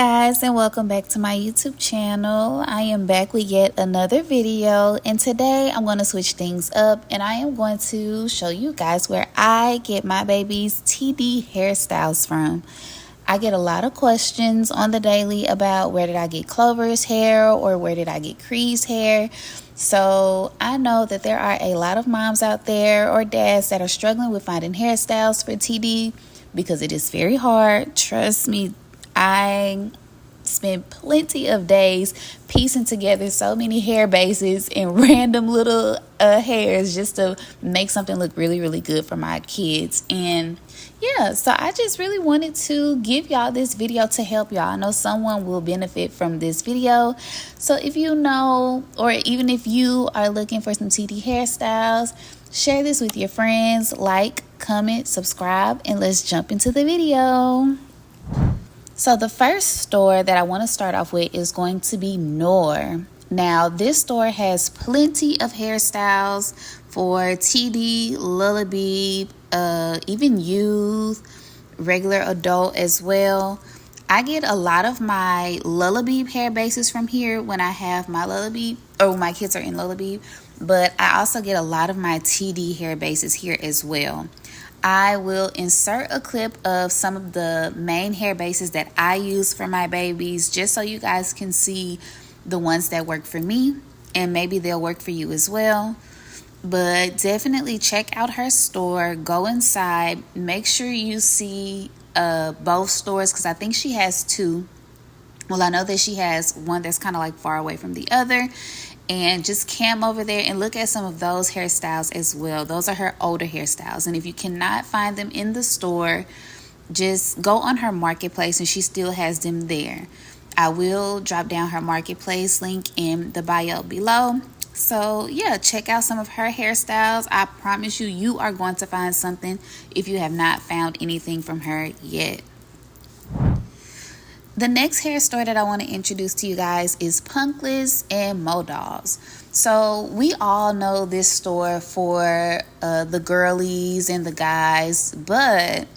guys, and welcome back to my YouTube channel. I am back with yet another video, and today I'm going to switch things up and I am going to show you guys where I get my baby's TD hairstyles from. I get a lot of questions on the daily about where did I get Clover's hair or where did I get Cree's hair. So I know that there are a lot of moms out there or dads that are struggling with finding hairstyles for TD because it is very hard. Trust me, I spent plenty of days piecing together so many hair bases and random little hairs just to make something look really good for my kids. And yeah, so I just really wanted to give y'all this video to help y'all. I know someone will benefit from this video. So if you know, or even if you are looking for some TD hairstyles, share this with your friends, like, comment, subscribe, and let's jump into the video. So the first store that I want to start off with is going to be Noor. Now this store has plenty of hairstyles for TD, Lullaby, even youth, regular adult as well. I get a lot of my Lullaby hair bases from here when I have my Lullaby, or when my kids are in Lullaby, but I also get a lot of my TD hair bases here as well. I will insert a clip of some of the main hair bases that I use for my babies, just so you guys can see the ones that work for me, and maybe they'll work for you as well. But definitely check out her store, go inside, make sure you see both stores, because I think she has two. Well, I know that she has one that's kind of like far away from the other. And just cam over there and look at some of those hairstyles as well. Those are her older hairstyles. And if you cannot find them in the store, just go on her marketplace and she still has them there. I will drop down her marketplace link in the bio below. So yeah, check out some of her hairstyles. I promise you, you are going to find something if you have not found anything from her yet. The next hair store that I want to introduce to you guys is Punkless and Modals. So we all know this store for the girlies and the guys, but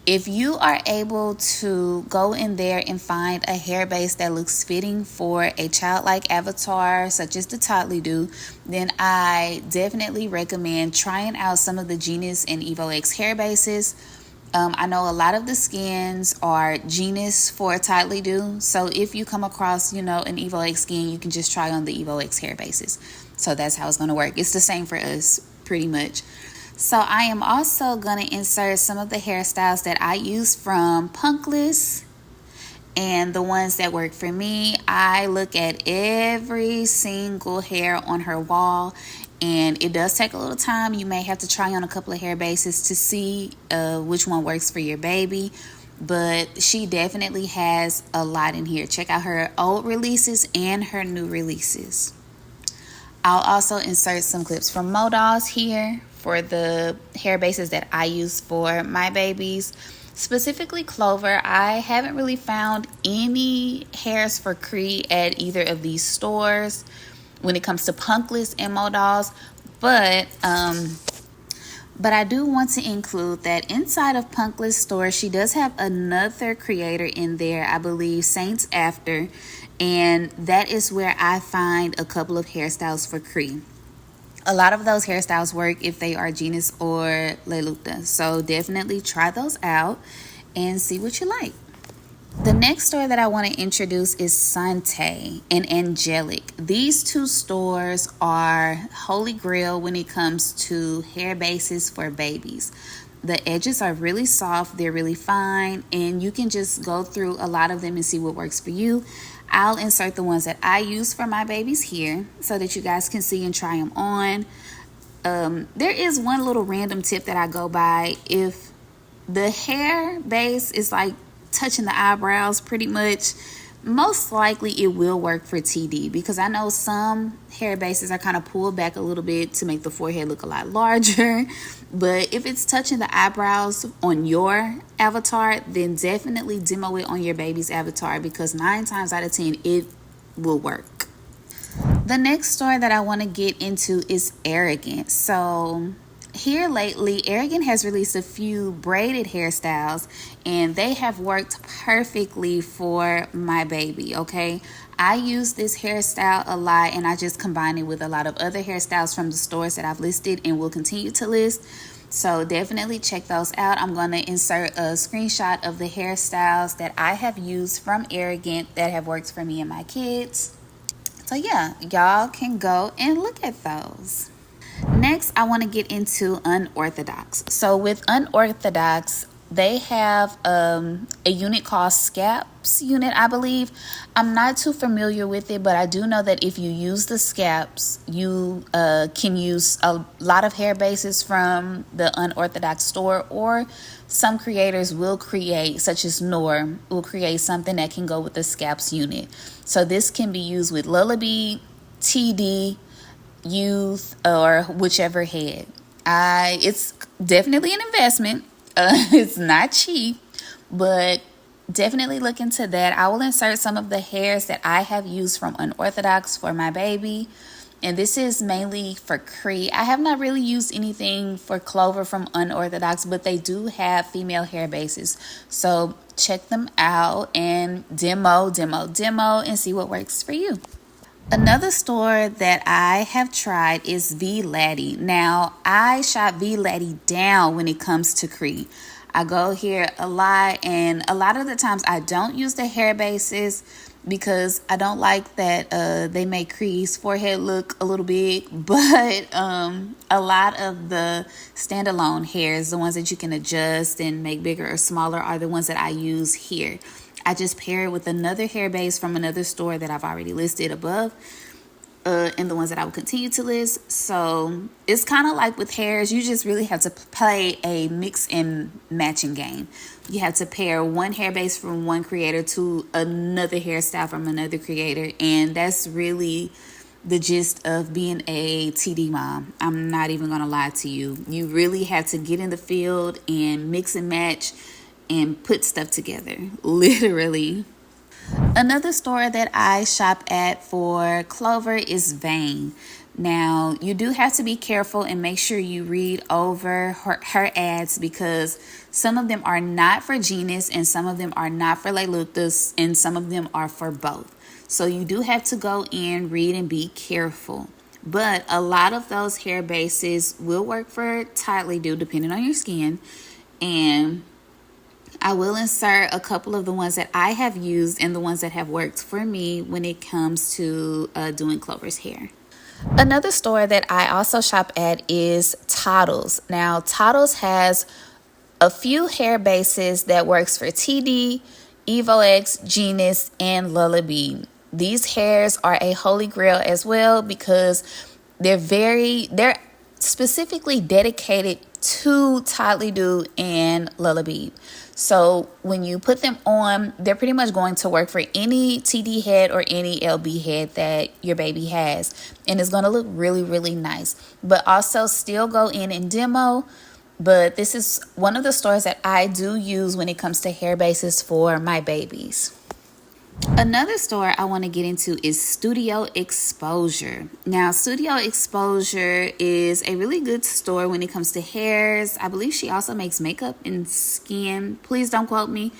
if you are able to go in there and find a hair base that looks fitting for a childlike avatar such as the Tottles do, then I definitely recommend trying out some of the Genius and Evo X hair bases. I know a lot of the skins are Genius for Tottles do. So if you come across, an Evo X skin, you can just try on the Evo X hair bases. So that's how it's going to work. It's the same for us, pretty much. So I am also going to insert some of the hairstyles that I use from Punkless and the ones that work for me. I look at every single hair on her wall, and it does take a little time. You may have to try on a couple of hair bases to see which one works for your baby. But she definitely has a lot in here. Check out her old releases and her new releases. I'll also insert some clips from Modals here for the hair bases that I use for my babies. Specifically Clover, I haven't really found any hairs for Cree at either of these stores when it comes to Punkless and Modals, but I do want to include that inside of Punkless store, she does have another creator in there, I believe Saints After, and that is where I find a couple of hairstyles for Cree. A lot of those hairstyles work if they are Genius or Leluta, so definitely try those out and see what you like. The next store that I want to introduce is Sante and Angelic. These two stores are holy grail when it comes to hair bases for babies. The edges are really soft, they're really fine, and you can just go through a lot of them and see what works for you. I'll insert the ones that I use for my babies here so that you guys can see and try them on. There is one little random tip that I go by. If the hair base is like touching the eyebrows pretty much, most likely it will work for TD, because I know some hair bases are kind of pulled back a little bit to make the forehead look a lot larger. But if it's touching the eyebrows on your avatar, then definitely demo it on your baby's avatar, because 9 times out of 10 it will work. The next store that I want to get into is Arrogant. So Here lately, Arrogant has released a few braided hairstyles, and they have worked perfectly for my baby, okay? I use this hairstyle a lot, and I just combine it with a lot of other hairstyles from the stores that I've listed and will continue to list. So definitely check those out. I'm going to insert a screenshot of the hairstyles that I have used from Arrogant that have worked for me and my kids. So yeah, y'all can go and look at those. Next, I want to get into Unorthodox. So with Unorthodox, they have a unit called Scaps unit, I believe. I'm not too familiar with it, but I do know that if you use the Scaps, you can use a lot of hair bases from the Unorthodox store, or some creators will create, such as Noor, will create something that can go with the Scaps unit. So this can be used with Lullaby, TD, youth, or whichever head. It's definitely an investment. It's not cheap, but definitely look into that. I will insert some of the hairs that I have used from Unorthodox for my baby, and this is mainly for Cree. I have not really used anything for Clover from Unorthodox, but they do have female hair bases, so check them out and demo and see what works for you. Another store that I have tried is Vlatty. Now, I shop Vlatty down when it comes to Cree. I go here a lot, and a lot of the times I don't use the hair bases because I don't like that they make Cree's forehead look a little big. But a lot of the standalone hairs, the ones that you can adjust and make bigger or smaller, are the ones that I use here. I just pair it with another hair base from another store that I've already listed above, and the ones that I will continue to list. So it's kind of like with hairs, you just really have to play a mix and matching game. You have to pair one hair base from one creator to another hairstyle from another creator, and that's really the gist of being a TD mom. I'm not even gonna lie to you. You really have to get in the field and mix and match and put stuff together, literally. Another store that I shop at for Clover is Vane. Now, you do have to be careful and make sure you read over her ads, because some of them are not for Genus and some of them are not for Leiluthus, and some of them are for both. So you do have to go in, read, and be careful. But a lot of those hair bases will work for tightly do, depending on your skin. And I will insert a couple of the ones that I have used and the ones that have worked for me when it comes to doing Clover's hair. Another store that I also shop at is Tottles. Now, Tottles has a few hair bases that works for TD, EvoX, Genus, and Lullaby. These hairs are a holy grail as well, because they're specifically dedicated to Toddly Do and Lullaby. So when you put them on, they're pretty much going to work for any TD head or any LB head that your baby has. And it's going to look really, really nice. But also still go in and demo. But this is one of the stores that I do use when it comes to hair bases for my babies. Another store I want to get into is Studio Exposure. Now, Studio Exposure is a really good store when it comes to hairs. I believe she also makes makeup and skin. Please don't quote me.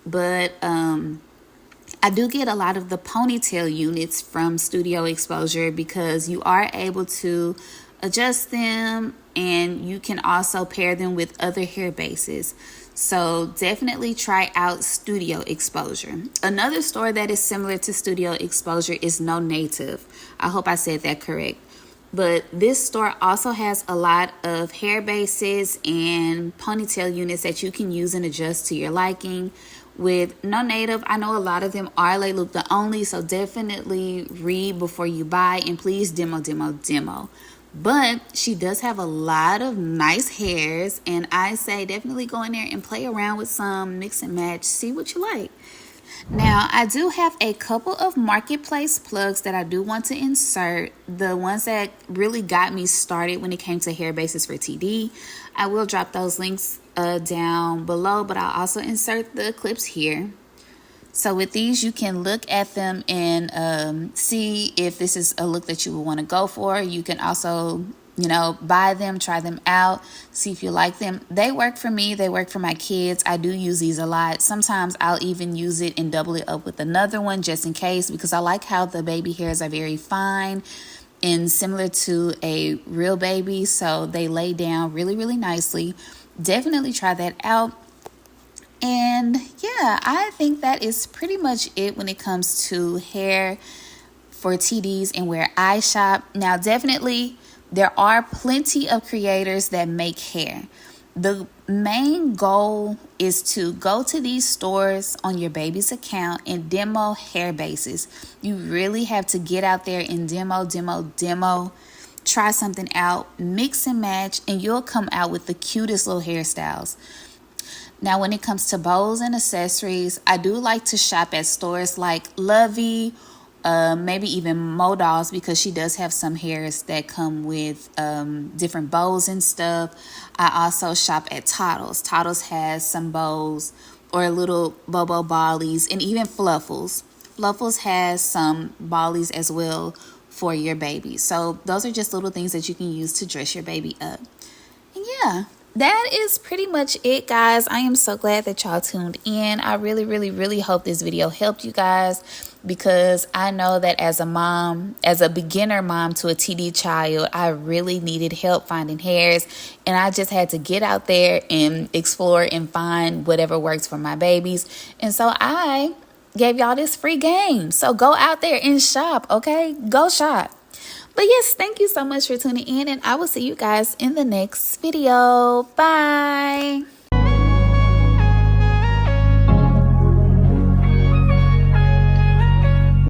But I do get a lot of the ponytail units from Studio Exposure, because you are able to adjust them and you can also pair them with other hair bases. So definitely try out Studio Exposure. Another store that is similar to Studio Exposure is No Native. I hope I said that correct. But this store also has a lot of hair bases and ponytail units that you can use and adjust to your liking. With No Native, I know a lot of them are Leiluthus only, so definitely read before you buy, and please demo. But she does have a lot of nice hairs, and I say definitely go in there and play around with some, mix and match, see what you like. Now, I do have a couple of marketplace plugs that I do want to insert. The ones that really got me started when it came to hair bases for TD. I will drop those links down below, but I'll also insert the clips here. So with these, you can look at them and see if this is a look that you would want to go for. You can also You know, buy them, try them out, see if you like them. They work for me. They work for my kids. I do use these a lot. Sometimes I'll even use it and double it up with another one just in case, because I like how the baby hairs are very fine and similar to a real baby. So they lay down really, really nicely. Definitely try that out. And yeah, I think that is pretty much it when it comes to hair for TDs and where I shop. Now, definitely, there are plenty of creators that make hair. The main goal is to go to these stores on your baby's account and demo HAIRBASES. You really have to get out there and demo. Try something out, mix and match, and you'll come out with the cutest little hairstyles. Now, when it comes to bows and accessories, I do like to shop at stores like Lovey, maybe even Modals, because she does have some hairs that come with different bows and stuff. I also shop at Tottles. Tottles has some bows or little bobo ballies, and even Fluffles. Fluffles has some ballies as well for your baby. So those are just little things that you can use to dress your baby up. And yeah, that is pretty much it, guys. I am so glad that y'all tuned in. I really hope this video helped you guys, because I know that as a mom, as a beginner mom to a TD child, I really needed help finding hairs, and I just had to get out there and explore and find whatever works for my babies. And so I gave y'all this free game. So go out there and shop, okay? Go shop. But yes, thank you so much for tuning in, and I will see you guys in the next video. Bye.